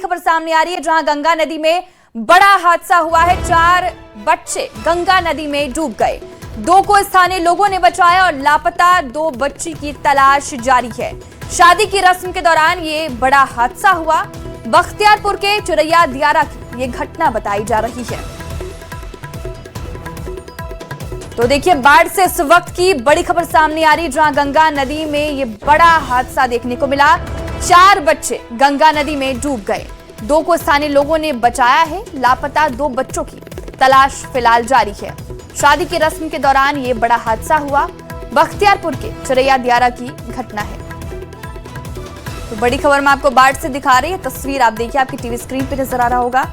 खबर सामने आ रही है जहां गंगा नदी में बड़ा हादसा हुआ है। 4 बच्चे गंगा नदी में डूब गए। 2 को स्थानीय लोगों ने बचाया और लापता 2 बच्ची की तलाश जारी है। शादी की रस्म के दौरान ये बड़ा हादसा हुआ। बख्तियारपुर के चुरैया दियारा की ये घटना बताई जा रही है। तो देखिए, बाढ़ से इस वक्त की बड़ी खबर सामने आ रही है जहां गंगा नदी में ये बड़ा हादसा देखने को मिला। 4 बच्चे गंगा नदी में डूब गए। 2 को स्थानीय लोगों ने बचाया है। लापता 2 बच्चों की तलाश फिलहाल जारी है। शादी की रस्म के दौरान ये बड़ा हादसा हुआ। बख्तियारपुर के चुरैया दियारा की घटना है। तो बड़ी खबर मैं आपको बाढ़ से दिखा रही है। तस्वीर आप देखिए, आपकी टीवी स्क्रीन पे नजर आ रहा होगा।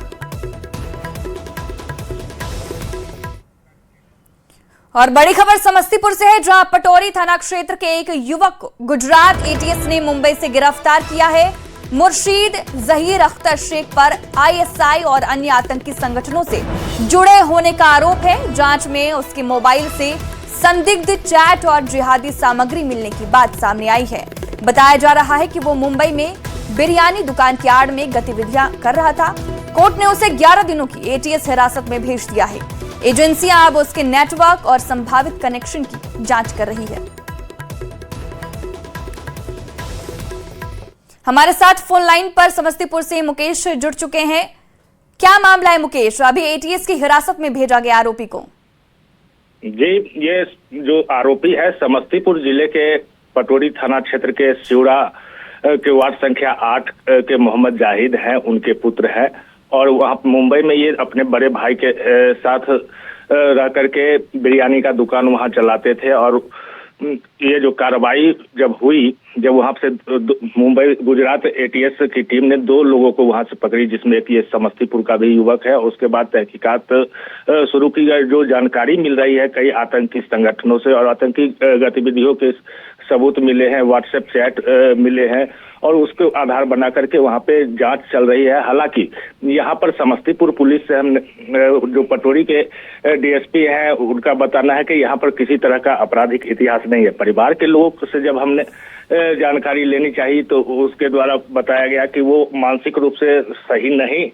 और बड़ी खबर समस्तीपुर से है जहां पटोरी थाना क्षेत्र के एक युवक को गुजरात एटीएस ने मुंबई से गिरफ्तार किया है। मुर्शीद जहीर अख्तर शेख पर आईएसआई और अन्य आतंकी संगठनों से जुड़े होने का आरोप है। जांच में उसके मोबाइल से संदिग्ध चैट और जिहादी सामग्री मिलने की बात सामने आई है। बताया जा रहा है कि वो मुंबई में बिरयानी दुकान की आड़ में गतिविधियां कर रहा था। कोर्ट ने उसे 11 दिनों की एटीएस हिरासत में भेज दिया है। एजेंसियां अब उसके नेटवर्क और संभावित कनेक्शन की जांच कर रही है। हमारे साथ फोन लाइन पर समस्तीपुर से मुकेश जुड़ चुके हैं। क्या मामला है मुकेश? अभी एटीएस की हिरासत में भेजा गया आरोपी को। जी, ये जो आरोपी है समस्तीपुर जिले के पटोरी थाना क्षेत्र के सिउड़ा के वार्ड संख्या 8 के मोहम्मद जाहिद हैं, उनके पुत्र हैं। और वहाँ मुंबई में ये अपने बड़े भाई के साथ रह करके बिरयानी का दुकान वहाँ चलाते थे। और ये जो कार्रवाई जब हुई, जब वहाँ से मुंबई गुजरात एटीएस की टीम ने 2 लोगों को वहाँ से पकड़ी, जिसमें एक ये समस्तीपुर का भी युवक है। उसके बाद तहकीकात शुरू की गई। जो जानकारी मिल रही है कई आतंकी संगठनों से और आतंकी गतिविधियों के सबूत मिले हैं, व्हाट्सएप चैट मिले हैं और उसके आधार बना करके वहाँ पे जांच चल रही है। हालांकि यहाँ पर समस्तीपुर पुलिस से हम जो पटोरी के डीएसपी हैं, उनका बताना है कि यहाँ पर किसी तरह का आपराधिक इतिहास नहीं है। परिवार के लोगों से जब हमने जानकारी लेनी चाहिए तो उसके द्वारा बताया गया कि वो मानसिक रूप से सही नहीं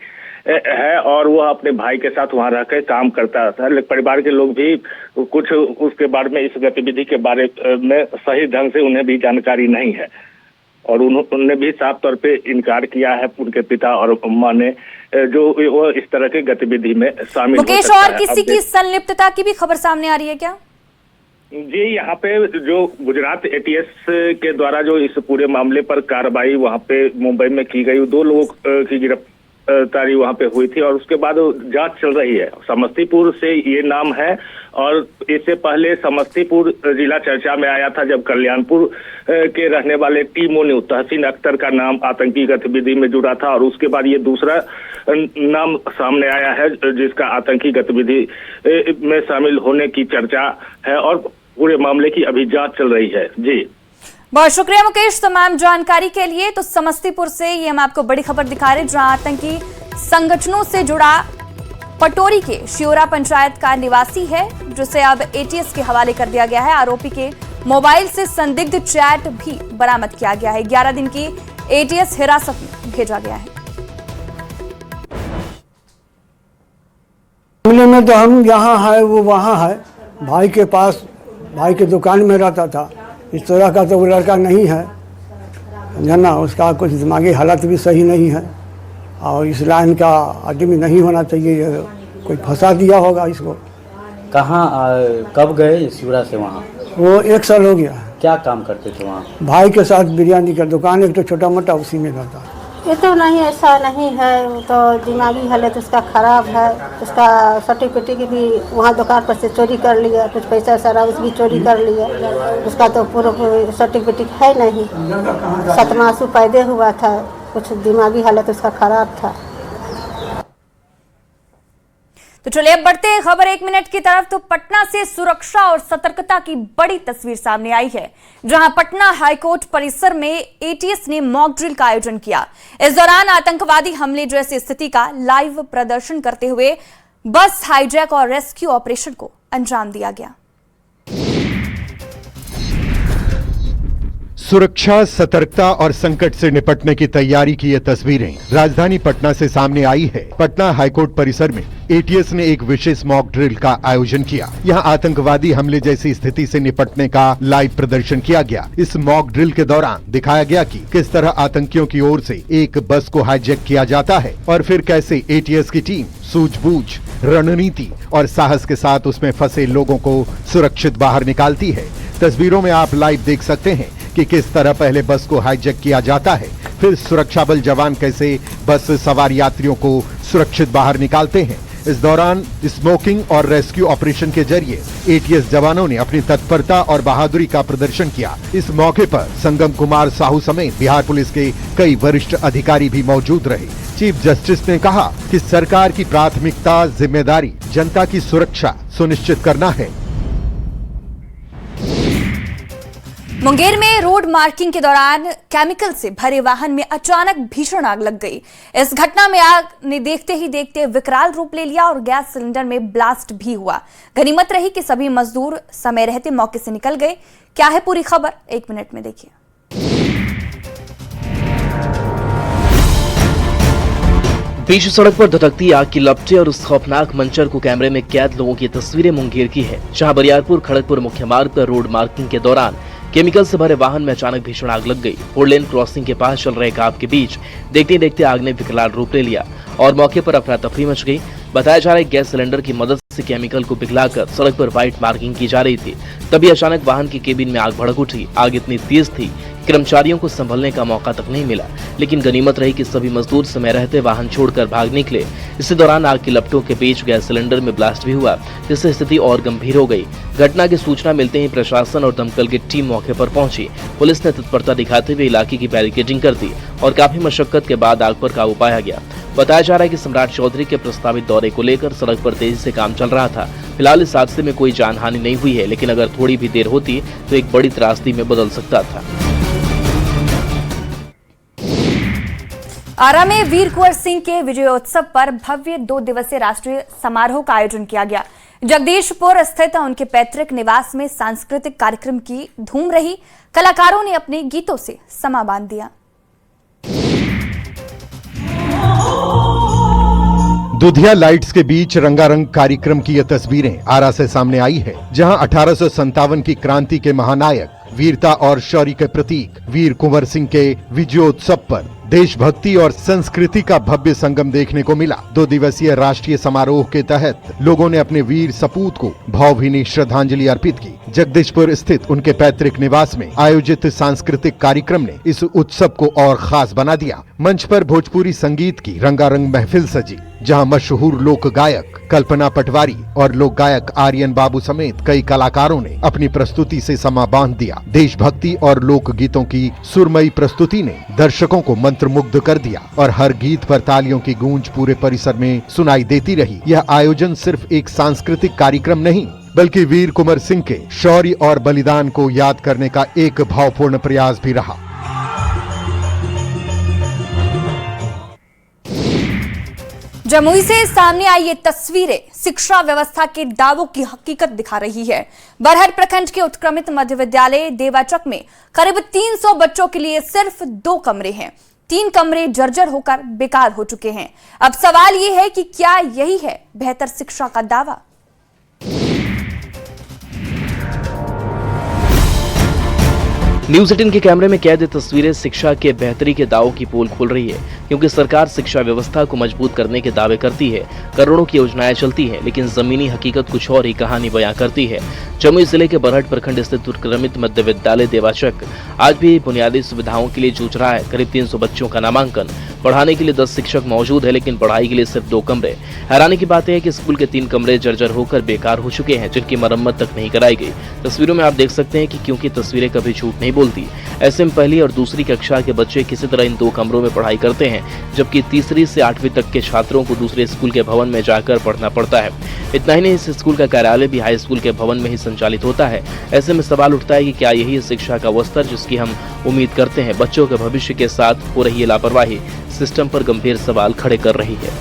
है और वो अपने भाई के साथ वहां रहकर काम करता था। लेकिन परिवार के लोग भी कुछ उसके बारे में, इस गतिविधि के बारे में सही ढंग से उन्हें भी जानकारी नहीं है और उन्होंने भी साफ तौर पे इनकार किया है। उनके पिता और अम्मा ने जो वो इस तरह की गतिविधि में शामिल हो मुकेश, सकता और किसी की संलिप्तता की भी खबर सामने आ रही है क्या? जी, यहाँ पे जो गुजरात एटीएस के द्वारा जो इस पूरे मामले पर कार्रवाई वहाँ पे मुंबई में की गई, 2 लोगों की गिरफ्तारी वहाँ पे हुई थी और उसके बाद जांच चल रही है। समस्तीपुर से ये नाम है और इससे पहले समस्तीपुर जिला चर्चा में आया था जब कल्याणपुर के रहने वाले टीमों तहसीन अख्तर का नाम आतंकी गतिविधि में जुड़ा था और उसके बाद ये दूसरा नाम सामने आया है जिसका आतंकी गतिविधि में शामिल होने की चर्चा है और पूरे मामले की अभी जांच चल रही है। जी, बहुत शुक्रिया मुकेश तमाम जानकारी के लिए। तो समस्तीपुर से ये हम आपको बड़ी खबर दिखा रहे हैं जहां आतंकी संगठनों से जुड़ा पटोरी के शियोरा पंचायत का निवासी है, जिसे अब एटीएस के हवाले कर दिया गया है। आरोपी के मोबाइल से संदिग्ध चैट भी बरामद किया गया है। 11 दिन की एटीएस हिरासत में भेजा गया है। मामले में तो हम यहाँ है, वो वहाँ है। भाई के पास, भाई के दुकान में रहता था। इस तरह का तो वो लड़का नहीं है, समझना। उसका कुछ दिमागी हालत भी सही नहीं है और इस लाइन का आदमी नहीं होना चाहिए। कोई फंसा दिया होगा इसको। कहाँ कब गए सिवरा से वहाँ? वो 1 साल हो गया। क्या काम करते थे वहाँ? भाई के साथ बिरयानी का दुकान, एक तो छोटा मोटा उसी में रहता। ये तो नहीं, ऐसा नहीं है। वो तो दिमागी हालत उसका खराब है। उसका सर्टिफिकेट भी वहाँ दुकान पर से चोरी कर लिया, कुछ पैसा सारा उसकी चोरी कर लिया। उसका तो पूरा सर्टिफिकेट है नहीं। 7 मासू पैदा हुआ था, कुछ दिमागी हालत उसका खराब था। तो चलिए अब बढ़ते हैं खबर 1 मिनट की तरफ। तो पटना से सुरक्षा और सतर्कता की बड़ी तस्वीर सामने आई है जहां पटना हाईकोर्ट परिसर में एटीएस ने मॉक ड्रिल का आयोजन किया। इस दौरान आतंकवादी हमले जैसी स्थिति का लाइव प्रदर्शन करते हुए बस हाईजैक और रेस्क्यू ऑपरेशन को अंजाम दिया गया। सुरक्षा, सतर्कता और संकट से निपटने की तैयारी की ये तस्वीरें राजधानी पटना से सामने आई है। पटना हाईकोर्ट परिसर में एटीएस ने एक विशेष मॉक ड्रिल का आयोजन किया। यहाँ आतंकवादी हमले जैसी स्थिति से निपटने का लाइव प्रदर्शन किया गया। इस मॉक ड्रिल के दौरान दिखाया गया कि किस तरह आतंकियों की ओर से एक बस को हाईजैक किया जाता है और फिर कैसे एटीएस की टीम सूझबूझ, रणनीति और साहस के साथ उसमें फंसे लोगों को सुरक्षित बाहर निकालती है। तस्वीरों में आप लाइव देख सकते हैं कि किस तरह पहले बस को हाईजैक किया जाता है, फिर सुरक्षा बल जवान कैसे बस सवार यात्रियों को सुरक्षित बाहर निकालते हैं। इस दौरान स्मोकिंग और रेस्क्यू ऑपरेशन के जरिए एटीएस जवानों ने अपनी तत्परता और बहादुरी का प्रदर्शन किया। इस मौके पर संगम कुमार साहू समेत बिहार पुलिस के कई वरिष्ठ अधिकारी भी मौजूद रहे। चीफ जस्टिस ने कहा कि सरकार की प्राथमिकता जिम्मेदारी जनता की सुरक्षा सुनिश्चित करना है। मुंगेर में रोड मार्किंग के दौरान केमिकल से भरे वाहन में अचानक भीषण आग लग गई। इस घटना में आग ने देखते ही देखते विकराल रूप ले लिया और गैस सिलेंडर में ब्लास्ट भी हुआ। गनीमत रही कि सभी मजदूर समय रहते मौके से निकल गए। क्या है पूरी खबर, 1 मिनट में देखिए। बीच सड़क पर धधकती आग की लपटें और उस खौफनाक मंजर को कैमरे में कैद लोगों की तस्वीरें मुंगेर की है, जहां बरियारपुर खड़गपुर मुख्य मार्ग पर रोड मार्किंग के दौरान केमिकल से भरे वाहन में अचानक भीषण आग लग गई। 4 लेन क्रॉसिंग के पास चल रहे काम के बीच देखते देखते आग ने विकराल रूप ले लिया और मौके पर अफरा तफरी मच गई। बताया जा रहा है गैस सिलेंडर की मदद से केमिकल को पिघलाकर सड़क पर व्हाइट मार्किंग की जा रही थी, तभी अचानक वाहन की केबिन में आग भड़क उठी। आग इतनी तेज थी कर्मचारियों को संभलने का मौका तक नहीं मिला, लेकिन गनीमत रही कि सभी मजदूर समय रहते वाहन छोड़कर भाग निकले। इसी दौरान आग की लपटों के बीच गैस सिलेंडर में ब्लास्ट भी हुआ, जिससे स्थिति और गंभीर हो गई। घटना की सूचना मिलते ही प्रशासन और दमकल की टीम मौके पर पहुंची। पुलिस ने तत्परता दिखाते हुए इलाके की बैरिकेडिंग कर दी और काफी मशक्कत के बाद आग पर काबू पाया गया। बताया जा रहा है कि सम्राट चौधरी के प्रस्तावित दौरे को लेकर सड़क पर तेजी से काम चल रहा था। फिलहाल इस हादसे में कोई जानहानि नहीं हुई है, लेकिन अगर थोड़ी भी देर होती तो एक बड़ी त्रासदी में बदल सकता था। आरा में वीर कुंवर सिंह के विजयोत्सव पर भव्य 2 दिवसीय राष्ट्रीय समारोह का आयोजन किया गया। जगदीशपुर स्थित उनके पैतृक निवास में सांस्कृतिक कार्यक्रम की धूम रही। कलाकारों ने अपने गीतों से समा बांध दिया। दुधिया लाइट्स के बीच रंगारंग कार्यक्रम की ये तस्वीरें आरा से सामने आई है, जहां 1857 की क्रांति के महानायक, वीरता और शौर्य के प्रतीक वीर कुंवर सिंह के विजयोत्सव पर देशभक्ति और संस्कृति का भव्य संगम देखने को मिला। 2 दिवसीय राष्ट्रीय समारोह के तहत लोगों ने अपने वीर सपूत को भावभीनी श्रद्धांजलि अर्पित की। जगदीशपुर स्थित उनके पैतृक निवास में आयोजित सांस्कृतिक कार्यक्रम ने इस उत्सव को और खास बना दिया। मंच पर भोजपुरी संगीत की रंगारंग महफिल सजी, जहां मशहूर लोक गायक कल्पना पटवारी और लोक गायक आर्यन बाबू समेत कई कलाकारों ने अपनी प्रस्तुति से समा बांध दिया। देशभक्ति और लोक गीतों की सुरमई प्रस्तुति ने दर्शकों को मंत्रमुग्ध कर दिया और हर गीत पर तालियों की गूंज पूरे परिसर में सुनाई देती रही। यह आयोजन सिर्फ एक सांस्कृतिक कार्यक्रम नहीं, बल्कि वीर कुंवर सिंह के शौर्य और बलिदान को याद करने का एक भावपूर्ण प्रयास भी रहा। जमुई से सामने आई ये तस्वीरें शिक्षा व्यवस्था के दावों की हकीकत दिखा रही है। बरहट प्रखंड के उत्क्रमित मध्य विद्यालय देवाचक में करीब 300 बच्चों के लिए सिर्फ 2 कमरे हैं। 3 कमरे जर्जर होकर बेकार हो चुके हैं। अब सवाल ये है कि क्या यही है बेहतर शिक्षा का दावा? न्यूज़ 18 के कैमरे में कैद तस्वीरें शिक्षा के बेहतरी के दावों की पोल खोल रही है, क्योंकि सरकार शिक्षा व्यवस्था को मजबूत करने के दावे करती है, करोड़ों की योजनाएं चलती हैं, लेकिन जमीनी हकीकत कुछ और ही कहानी बयां करती है। जमुई जिले के बरहट प्रखंड स्थित उत्क्रमित मध्य विद्यालय देवाचक आज भी बुनियादी सुविधाओं के लिए जूझ रहा है। करीब 300 बच्चों का नामांकन, पढ़ाने के लिए 10 शिक्षक मौजूद है, लेकिन पढ़ाई के लिए सिर्फ 2 कमरे। हैरानी की बात है कि स्कूल के 3 कमरे जर्जर होकर बेकार हो चुके हैं, जिनकी मरम्मत तक नहीं कराई गई। तस्वीरों में आप देख सकते हैं कि क्योंकि तस्वीरें कभी झूठ नहीं बोलती, ऐसे में पहली और दूसरी कक्षा के बच्चे किसी तरह इन 2 कमरों में पढ़ाई करते हैं, जबकि तीसरी से 8वीं तक के छात्रों को दूसरे स्कूल के भवन में जाकर पढ़ना पड़ता है। इतना ही नहीं, इस स्कूल का कार्यालय भी हाई स्कूल के भवन में ही संचालित होता है। ऐसे में सवाल उठता है कि क्या यही शिक्षा का वो स्तर जिसकी हम उम्मीद करते हैं? बच्चों के भविष्य के साथ हो रही लापरवाही सिस्टम पर गंभीर सवाल खड़े कर रही है।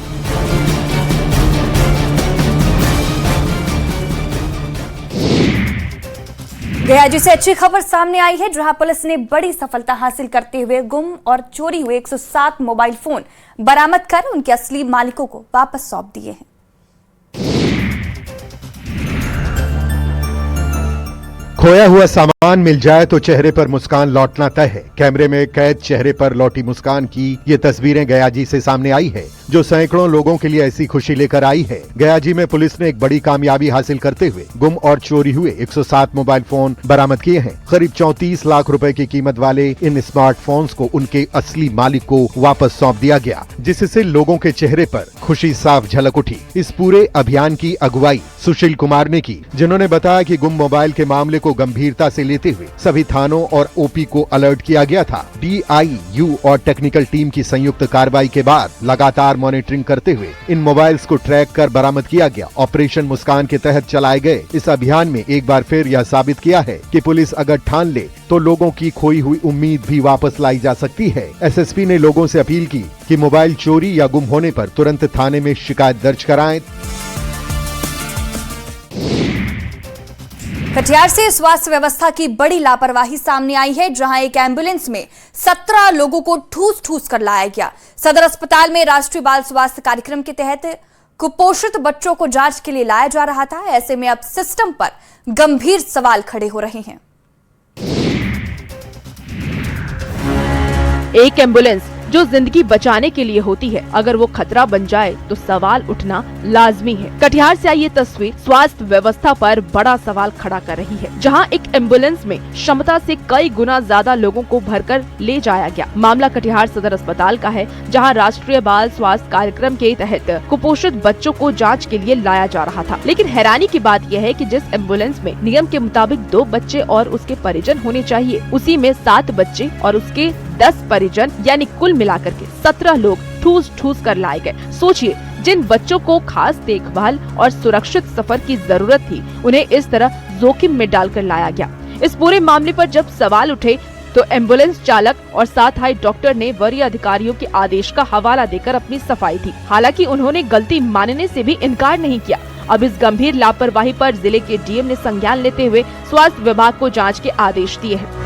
गयाजी से अच्छी खबर सामने आई है, जहां पुलिस ने बड़ी सफलता हासिल करते हुए गुम और चोरी हुए 107 मोबाइल फोन बरामद कर उनके असली मालिकों को वापस सौंप दिए हैं। खोया हुआ सामान मिल जाए तो चेहरे पर मुस्कान लौटना तय है। कैमरे में कैद चेहरे पर लौटी मुस्कान की ये तस्वीरें गयाजी से सामने आई है, जो सैकड़ों लोगों के लिए ऐसी खुशी लेकर आई है। गयाजी में पुलिस ने एक बड़ी कामयाबी हासिल करते हुए गुम और चोरी हुए 107 मोबाइल फोन बरामद किए हैं। करीब 34 लाख रुपए की कीमत वाले इन स्मार्टफोन्स को उनके असली मालिक को वापस सौंप दिया गया, जिससे लोगों के चेहरे पर खुशी साफ झलक उठी। इस पूरे अभियान की अगुवाई सुशील कुमार ने की, जिन्होंने बताया कि गुम मोबाइल के मामले को गंभीरता से लेते हुए सभी थानों और ओपी को अलर्ट किया गया था। DIU और टेक्निकल टीम की संयुक्त कार्रवाई के बाद लगातार मॉनिटरिंग करते हुए इन मोबाइल्स को ट्रैक कर बरामद किया गया। ऑपरेशन मुस्कान के तहत चलाए गए इस अभियान में एक बार फिर यह साबित किया है कि पुलिस अगर ठान ले तो लोगों की खोई हुई उम्मीद भी वापस लाई जा सकती है। SSP ने लोगों से अपील की कि मोबाइल चोरी या गुम होने पर तुरंत थाने में शिकायत दर्ज कराएं। कटिहार से स्वास्थ्य व्यवस्था की बड़ी लापरवाही सामने आई है, जहां एक एम्बुलेंस में 17 लोगों को ठूस कर लाया गया। सदर अस्पताल में राष्ट्रीय बाल स्वास्थ्य कार्यक्रम के तहत कुपोषित बच्चों को जांच के लिए लाया जा रहा था। ऐसे में अब सिस्टम पर गंभीर सवाल खड़े हो रहे हैं। एक एम्बुलेंस जो जिंदगी बचाने के लिए होती है, अगर वो खतरा बन जाए तो सवाल उठना लाजमी है। कटिहार से आई ये तस्वीर स्वास्थ्य व्यवस्था पर बड़ा सवाल खड़ा कर रही है, जहां एक एम्बुलेंस में क्षमता से कई गुना ज्यादा लोगों को भरकर ले जाया गया। मामला कटिहार सदर अस्पताल का है, जहां राष्ट्रीय बाल स्वास्थ्य कार्यक्रम के तहत कुपोषित बच्चों को जाँच के लिए लाया जा रहा था। लेकिन हैरानी की बात यह है कि जिस एम्बुलेंस में नियम के मुताबिक 2 बच्चे और उसके परिजन होने चाहिए, उसी में 7 बच्चे और उसके 10 परिजन यानी कुल मिलाकर के 17 लोग ठूस कर लाए गए। सोचिए, जिन बच्चों को खास देखभाल और सुरक्षित सफर की जरूरत थी, उन्हें इस तरह जोखिम में डालकर लाया गया। इस पूरे मामले पर जब सवाल उठे तो एम्बुलेंस चालक और साथ आए डॉक्टर ने वरीय अधिकारियों के आदेश का हवाला देकर अपनी सफाई दी। हालांकि उन्होंने गलती मानने से भी इनकार नहीं किया। अब इस गंभीर लापरवाही पर जिले के डीएम ने संज्ञान लेते हुए स्वास्थ्य विभाग को जाँच के आदेश दिए हैं।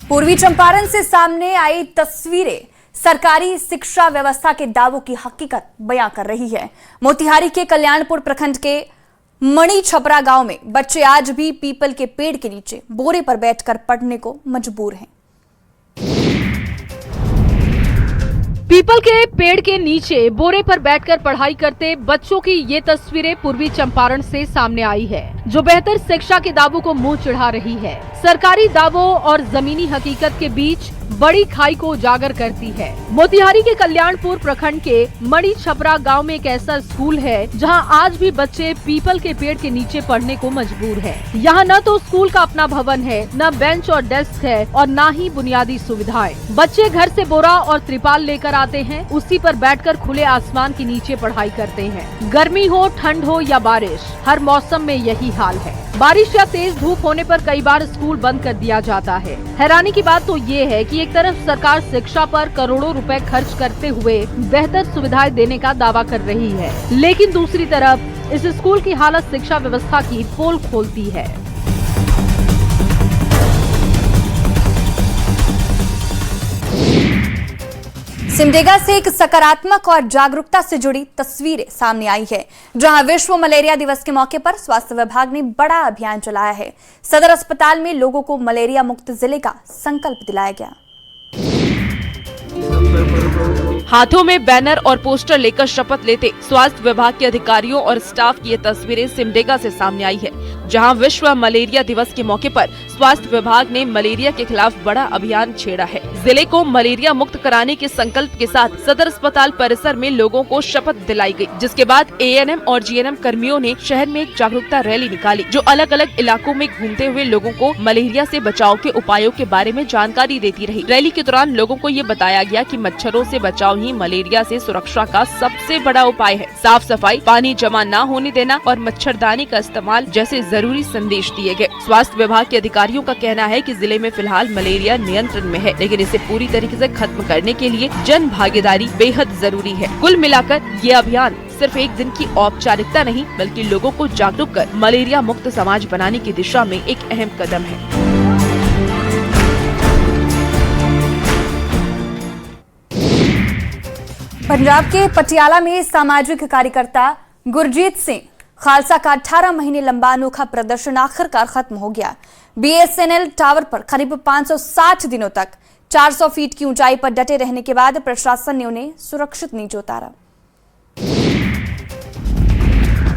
पूर्वी चंपारण से सामने आई तस्वीरें सरकारी शिक्षा व्यवस्था के दावों की हकीकत बयां कर रही है। मोतिहारी के कल्याणपुर प्रखंड के मणि छपरा गांव में बच्चे आज भी पीपल के पेड़ के नीचे बोरे पर बैठकर पढ़ने को मजबूर हैं। पीपल के पेड़ के नीचे बोरे पर बैठकर पढ़ाई करते बच्चों की ये तस्वीरें पूर्वी चंपारण से सामने आई है, जो बेहतर शिक्षा के दावों को मुंह चिढ़ा रही है। सरकारी दावों और जमीनी हकीकत के बीच बड़ी खाई को उजागर करती है। मोतिहारी के कल्याणपुर प्रखंड के मणि छपरा गांव में एक ऐसा स्कूल है, जहां आज भी बच्चे पीपल के पेड़ के नीचे पढ़ने को मजबूर हैं। यहाँ न तो स्कूल का अपना भवन है, न बेंच और डेस्क है और न ही बुनियादी सुविधाएं। बच्चे घर से बोरा और त्रिपाल लेकर आते हैं, उसी पर बैठकर खुले आसमान के नीचे पढ़ाई करते हैं। गर्मी हो, ठंड हो या बारिश, हर मौसम में यही हाल है। बारिश या तेज धूप होने पर कई बार स्कूल बंद कर दिया जाता है। हैरानी की बात तो ये है कि एक तरफ सरकार शिक्षा पर करोड़ों रुपए खर्च करते हुए बेहतर सुविधाएं देने का दावा कर रही है, लेकिन दूसरी तरफ इस स्कूल की हालत शिक्षा व्यवस्था की पोल खोलती है। सिमडेगा से एक सकारात्मक और जागरूकता से जुड़ी तस्वीरें सामने आई है, जहां विश्व मलेरिया दिवस के मौके पर स्वास्थ्य विभाग ने बड़ा अभियान चलाया है। सदर अस्पताल में लोगों को मलेरिया मुक्त जिले का संकल्प दिलाया गया। हाथों में बैनर और पोस्टर लेकर शपथ लेते स्वास्थ्य विभाग के अधिकारियों और स्टाफ की ये तस्वीरें सिमडेगा से सामने आई है, जहां विश्व मलेरिया दिवस के मौके पर स्वास्थ्य विभाग ने मलेरिया के खिलाफ बड़ा अभियान छेड़ा है। जिले को मलेरिया मुक्त कराने के संकल्प के साथ सदर अस्पताल परिसर में लोगों को शपथ दिलाई गई, जिसके बाद ANM और GNM कर्मियों ने शहर में एक जागरूकता रैली निकाली, जो अलग अलग इलाकों में घूमते हुए लोगों को मलेरिया से बचाव के उपायों के बारे में जानकारी देती रही। रैली के दौरान लोगों को ये बताया गया कि मच्छरों से बचाव ही मलेरिया से सुरक्षा का सबसे बड़ा उपाय है। साफ सफाई, पानी जमा न होने देना और मच्छरदानी का इस्तेमाल जैसे जरूरी संदेश दिए गए। स्वास्थ्य विभाग के अधिकारियों का कहना है कि जिले में फिलहाल मलेरिया नियंत्रण में है, लेकिन इसे पूरी तरीके से खत्म करने के लिए जन भागीदारी बेहद जरूरी है। कुल मिलाकर ये अभियान सिर्फ एक दिन की औपचारिकता नहीं बल्कि लोगों को जागरूक कर मलेरिया मुक्त समाज बनाने की दिशा में एक अहम कदम है। पंजाब के पटियाला में सामाजिक कार्यकर्ता गुरजीत सिंह खालसा का 18 महीने लंबा अनोखा प्रदर्शन आखिरकार खत्म हो गया। BSNL टावर पर करीब 560 दिनों तक 400 फीट की ऊंचाई पर डटे रहने के बाद प्रशासन ने उन्हें सुरक्षित नीचे उतारा।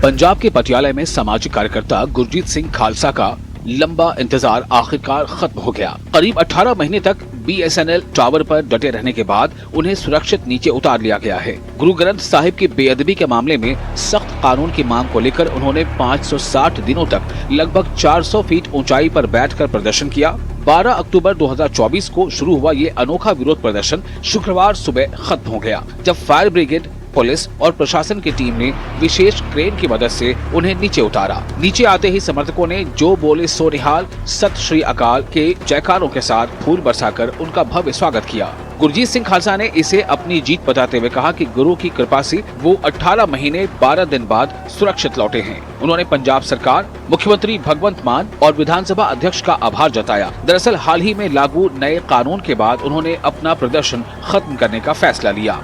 पंजाब के पटियाला में सामाजिक कार्यकर्ता गुरजीत सिंह खालसा का लंबा इंतजार आखिरकार खत्म हो गया। करीब 18 महीने तक BSNL टावर पर डटे रहने के बाद उन्हें सुरक्षित नीचे उतार लिया गया है। गुरु ग्रंथ साहिब की बेअदबी के मामले में सख्त कानून की मांग को लेकर उन्होंने 560 दिनों तक लगभग 400 फीट ऊंचाई पर बैठकर प्रदर्शन किया। 12 अक्टूबर 2024 को शुरू हुआ ये अनोखा विरोध प्रदर्शन शुक्रवार सुबह खत्म हो गया, जब फायर ब्रिगेड, पुलिस और प्रशासन की टीम ने विशेष क्रेन की मदद से उन्हें नीचे उतारा। नीचे आते ही समर्थकों ने जो बोले सो निहाल, सत श्री अकाल के जयकारों के साथ फूल बरसाकर उनका भव्य स्वागत किया। गुरजीत सिंह खालसा ने इसे अपनी जीत बताते हुए कहा कि गुरु की कृपा से वो 18 महीने 12 दिन बाद सुरक्षित लौटे हैं। उन्होंने पंजाब सरकार, मुख्यमंत्री भगवंत मान और विधानसभा अध्यक्ष का आभार जताया। दरअसल हाल ही में लागू नए कानून के बाद उन्होंने अपना प्रदर्शन खत्म करने का फैसला लिया।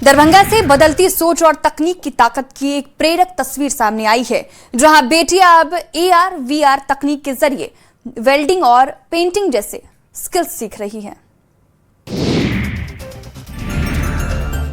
दरभंगा से बदलती सोच और तकनीक की ताकत की एक प्रेरक तस्वीर सामने आई है, जहां बेटियां अब AR, VR तकनीक के जरिए वेल्डिंग और पेंटिंग जैसे स्किल्स सीख रही हैं।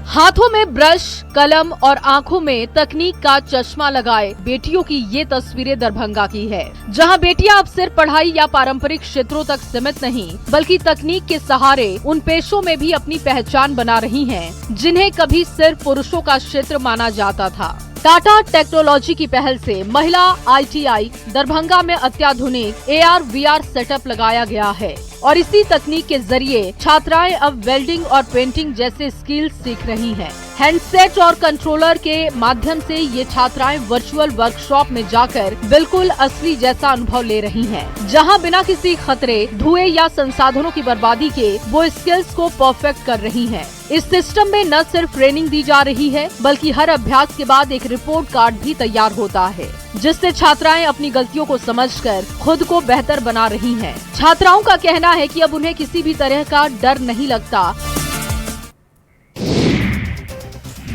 हाथों में ब्रश, कलम और आंखों में तकनीक का चश्मा लगाए बेटियों की ये तस्वीरें दरभंगा की है, जहां बेटियां अब सिर्फ पढ़ाई या पारंपरिक क्षेत्रों तक सीमित नहीं बल्कि तकनीक के सहारे उन पेशों में भी अपनी पहचान बना रही हैं, जिन्हें कभी सिर्फ पुरुषों का क्षेत्र माना जाता था। टाटा टेक्नोलॉजी की पहल से महिला ITI दरभंगा में अत्याधुनिक AR, VR सेटअप लगाया गया है और इसी तकनीक के जरिए छात्राएं अब वेल्डिंग और पेंटिंग जैसे स्किल्स सीख रही हैं। हैंडसेट और कंट्रोलर के माध्यम से ये छात्राएं वर्चुअल वर्कशॉप में जाकर बिल्कुल असली जैसा अनुभव ले रही हैं, जहां बिना किसी खतरे, धुएं या संसाधनों की बर्बादी के वो स्किल्स को परफेक्ट कर रही हैं। इस सिस्टम में न सिर्फ ट्रेनिंग दी जा रही है बल्कि हर अभ्यास के बाद एक रिपोर्ट कार्ड भी तैयार होता है, जिससे छात्राएं अपनी गलतियों को समझकर खुद को बेहतर बना रही हैं। छात्राओं का कहना है कि अब उन्हें किसी भी तरह का डर नहीं लगता।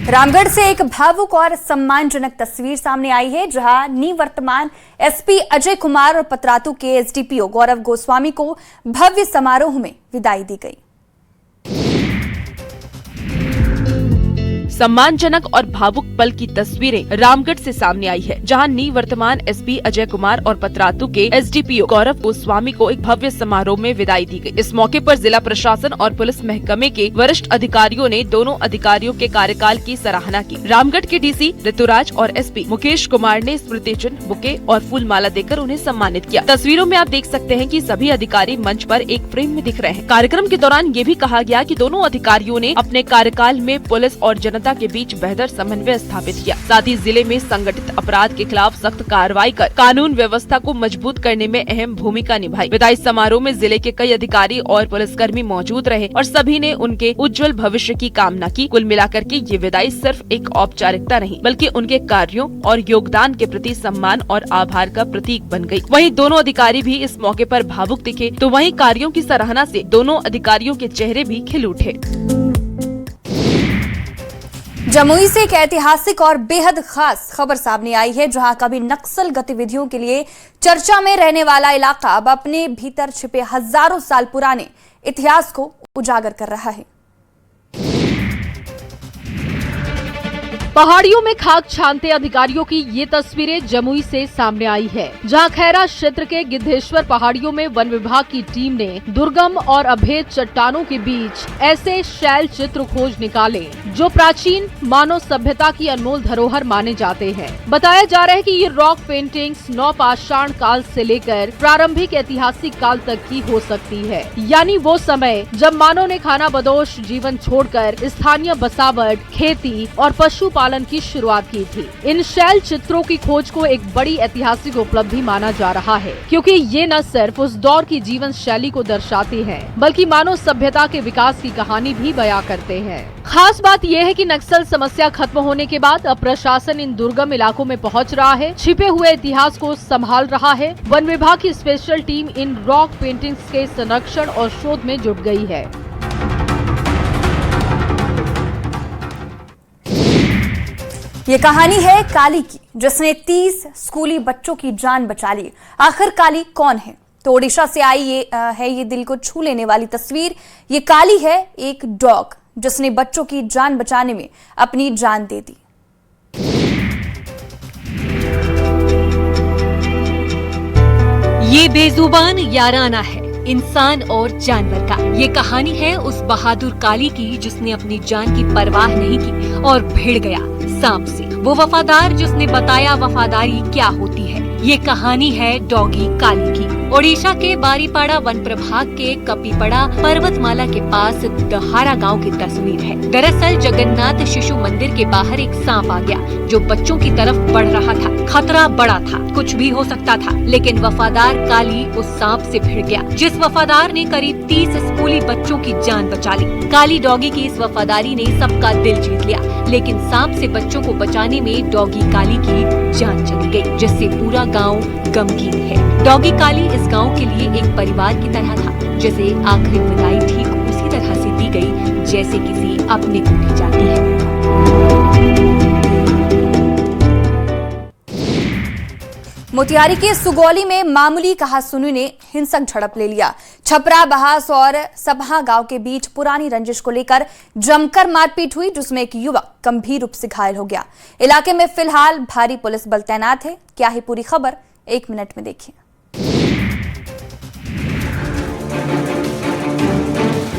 रामगढ़ से एक भावुक और सम्मानजनक तस्वीर सामने आई है, जहां निवर्तमान SP अजय कुमार और पतरातू के SDPO गौरव गोस्वामी को भव्य समारोह में विदाई दी गई। सम्मानजनक और भावुक पल की तस्वीरें रामगढ़ से सामने आई है, जहां निवर्तमान SP अजय कुमार और पतरातू के SDPO गौरव गोस्वामी को एक भव्य समारोह में विदाई दी गई। इस मौके पर जिला प्रशासन और पुलिस महकमे के वरिष्ठ अधिकारियों ने दोनों अधिकारियों के कार्यकाल की सराहना की। रामगढ़ के DC ऋतुराज और SP मुकेश कुमार ने स्मृति चिन्ह, बुके और फूल माला देकर उन्हें सम्मानित किया। तस्वीरों में आप देख सकते हैं कि सभी अधिकारी मंच पर एक फ्रेम में दिख रहे हैं। कार्यक्रम के दौरान ये भी कहा गया कि दोनों अधिकारियों ने अपने कार्यकाल में पुलिस और जनता के बीच बेहतर समन्वय स्थापित किया। साथ ही जिले में संगठित अपराध के खिलाफ सख्त कार्रवाई कर कानून व्यवस्था को मजबूत करने में अहम भूमिका निभाई। विदाई समारोह में जिले के कई अधिकारी और पुलिसकर्मी मौजूद रहे और सभी ने उनके उज्जवल भविष्य की कामना की। कुल मिलाकर के ये विदाई सिर्फ एक औपचारिकता नहीं बल्कि उनके कार्यों और योगदान के प्रति सम्मान और आभार का प्रतीक बन गयी। वहीं दोनों अधिकारी भी इस मौके पर भावुक दिखे, तो वहीं कार्यों की सराहना से दोनों अधिकारियों के चेहरे भी खिल उठे। जमुई से एक ऐतिहासिक और बेहद खास खबर सामने आई है, जहां कभी नक्सल गतिविधियों के लिए चर्चा में रहने वाला इलाका अब अपने भीतर छिपे हजारों साल पुराने इतिहास को उजागर कर रहा है। पहाड़ियों में खाक छानते अधिकारियों की ये तस्वीरें जमुई से सामने आई है, जहां खैरा क्षेत्र के गिद्धेश्वर पहाड़ियों में वन विभाग की टीम ने दुर्गम और अभेद चट्टानों के बीच ऐसे शैल चित्र खोज निकाले जो प्राचीन मानव सभ्यता की अनमोल धरोहर माने जाते हैं। बताया जा रहा है कि ये रॉक पेंटिंग्स नवपाषाण काल से लेकर प्रारंभिक ऐतिहासिक काल तक की हो सकती है, यानी वो समय जब मानव ने खाना बदोश जीवन छोड़कर स्थानीय बसावट, खेती और पशुपालन पालन की शुरुआत की थी। इन शैल चित्रों की खोज को एक बड़ी ऐतिहासिक उपलब्धि माना जा रहा है, क्योंकि ये न सिर्फ उस दौर की जीवन शैली को दर्शाते हैं, बल्कि मानव सभ्यता के विकास की कहानी भी बयां करते हैं। खास बात यह है कि नक्सल समस्या खत्म होने के बाद अब प्रशासन इन दुर्गम इलाकों में पहुंच रहा है, छिपे हुए इतिहास को संभाल रहा है। वन विभाग की स्पेशल टीम इन रॉक पेंटिंग्स के संरक्षण और शोध में जुट गई है। ये कहानी है काली की, जिसने 30 स्कूली बच्चों की जान बचा ली। आखिर काली कौन है? तो ओडिशा से आई ये दिल को छू लेने वाली तस्वीर। ये काली है एक डॉग, जिसने बच्चों की जान बचाने में अपनी जान दे दी। ये बेजुबान याराना है इंसान और जानवर का। ये कहानी है उस बहादुर काली की जिसने अपनी जान की परवाह नहीं की और भिड़ गया सांप से। वो वफादार जिसने बताया वफादारी क्या होती है। ये कहानी है डॉगी काली की। ओडिशा के बारीपाड़ा वन प्रभाग के कपीपड़ा पर्वतमाला के पास दहारा गांव की तस्वीर है। दरअसल जगन्नाथ शिशु मंदिर के बाहर एक सांप आ गया, जो बच्चों की तरफ बढ़ रहा था। खतरा बड़ा था, कुछ भी हो सकता था, लेकिन वफादार काली उस सांप से भिड़ गया, जिस वफादार ने करीब 30 स्कूली बच्चों की जान बचा ली। काली डॉगी की इस वफादारी ने सबका दिल जीत लिया, लेकिन सांप से बच्चों को बचाने में डॉगी काली की जान चली गई, जिससे पूरा गांव गमगीन है। डॉगी काली इस गांव के लिए एक परिवार की तरह था, जिसे आखिरी विदाई ठीक उसी तरह से दी गई जैसे किसी अपने को दी जाती है। मोतिहारी के सुगौली में मामूली कहासुनी ने हिंसक झड़प ले लिया। छपरा, बहास और सबहा गांव के बीच पुरानी रंजिश को लेकर जमकर मारपीट हुई, जिसमें एक युवक गंभीर रूप से घायल हो गया। इलाके में फिलहाल भारी पुलिस बल तैनात है। क्या है पूरी खबर, 1 मिनट में देखिए।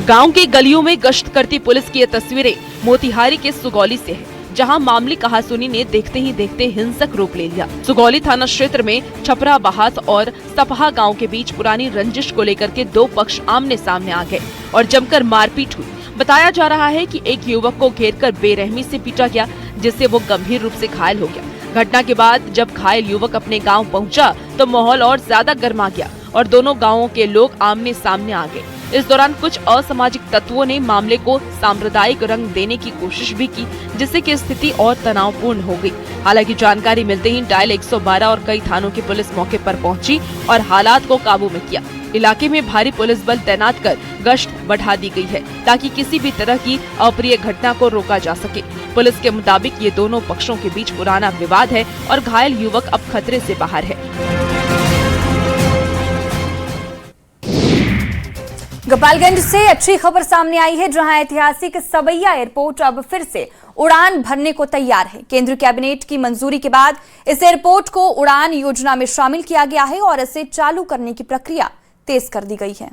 गांव के गलियों में गश्त करती पुलिस की ये तस्वीरें मोतिहारी के सुगौली से है, जहां मामूली कहासुनी ने देखते ही देखते हिंसक रूप ले लिया। सुगौली थाना क्षेत्र में छपरा, बहास और सपहा गांव के बीच पुरानी रंजिश को लेकर के 2 पक्ष आमने सामने आ गए और जमकर मारपीट हुई। बताया जा रहा है कि एक युवक को घेरकर बेरहमी से पीटा गया, जिससे वो गंभीर रूप से घायल हो गया। घटना के बाद जब घायल युवक अपने गाँव पहुँचा तो माहौल और ज्यादा गर्मा गया और दोनों गाँवों के लोग आमने सामने आ गए। इस दौरान कुछ असामाजिक तत्वों ने मामले को सांप्रदायिक रंग देने की कोशिश भी की, जिससे कि स्थिति और तनावपूर्ण हो गई। हालांकि जानकारी मिलते ही डायल 112 और कई थानों की पुलिस मौके पर पहुंची और हालात को काबू में किया। इलाके में भारी पुलिस बल तैनात कर गश्त बढ़ा दी गई है, ताकि किसी भी तरह की अप्रिय घटना को रोका जा सके। पुलिस के मुताबिक ये दोनों पक्षों के बीच पुराना विवाद है और घायल युवक अब खतरे से बाहर है। गोपालगंज से अच्छी खबर सामने आई है, जहां ऐतिहासिक सबैया एयरपोर्ट अब फिर से उड़ान भरने को तैयार है। केंद्रीय कैबिनेट की मंजूरी के बाद इस एयरपोर्ट को उड़ान योजना में शामिल किया गया है और इसे चालू करने की प्रक्रिया तेज कर दी गई है।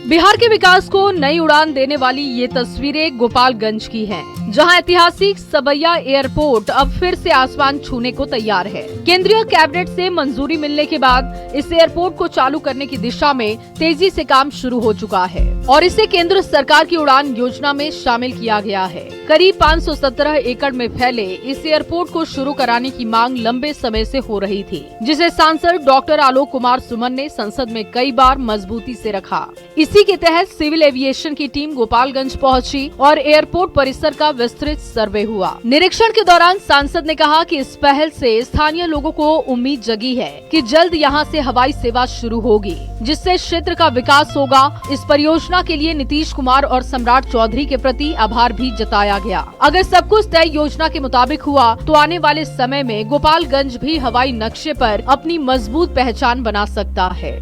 बिहार के विकास को नई उड़ान देने वाली ये तस्वीरें गोपालगंज की हैं, जहां ऐतिहासिक सबैया एयरपोर्ट अब फिर से आसमान छूने को तैयार है। केंद्रीय कैबिनेट से मंजूरी मिलने के बाद इस एयरपोर्ट को चालू करने की दिशा में तेजी से काम शुरू हो चुका है और इसे केंद्र सरकार की उड़ान योजना में शामिल किया गया है। करीब 517 एकड़ में फैले इस एयरपोर्ट को शुरू कराने की मांग लंबे समय से हो रही थी, जिसे सांसद डॉक्टर आलोक कुमार सुमन ने संसद में कई बार मजबूती से रखा। इसी के तहत सिविल एविएशन की टीम गोपालगंज पहुंची और एयरपोर्ट परिसर का विस्तृत सर्वे हुआ। निरीक्षण के दौरान सांसद ने कहा कि इस पहल से स्थानीय लोगों को उम्मीद जगी है कि जल्द यहां से हवाई सेवा शुरू होगी, जिससे क्षेत्र का विकास होगा। इस परियोजना के लिए नीतीश कुमार और सम्राट चौधरी के प्रति आभार भी जताया गया। अगर सब कुछ तय योजना के मुताबिक हुआ तो आने वाले समय में गोपालगंज भी हवाई नक्शे पर अपनी मजबूत पहचान बना सकता है।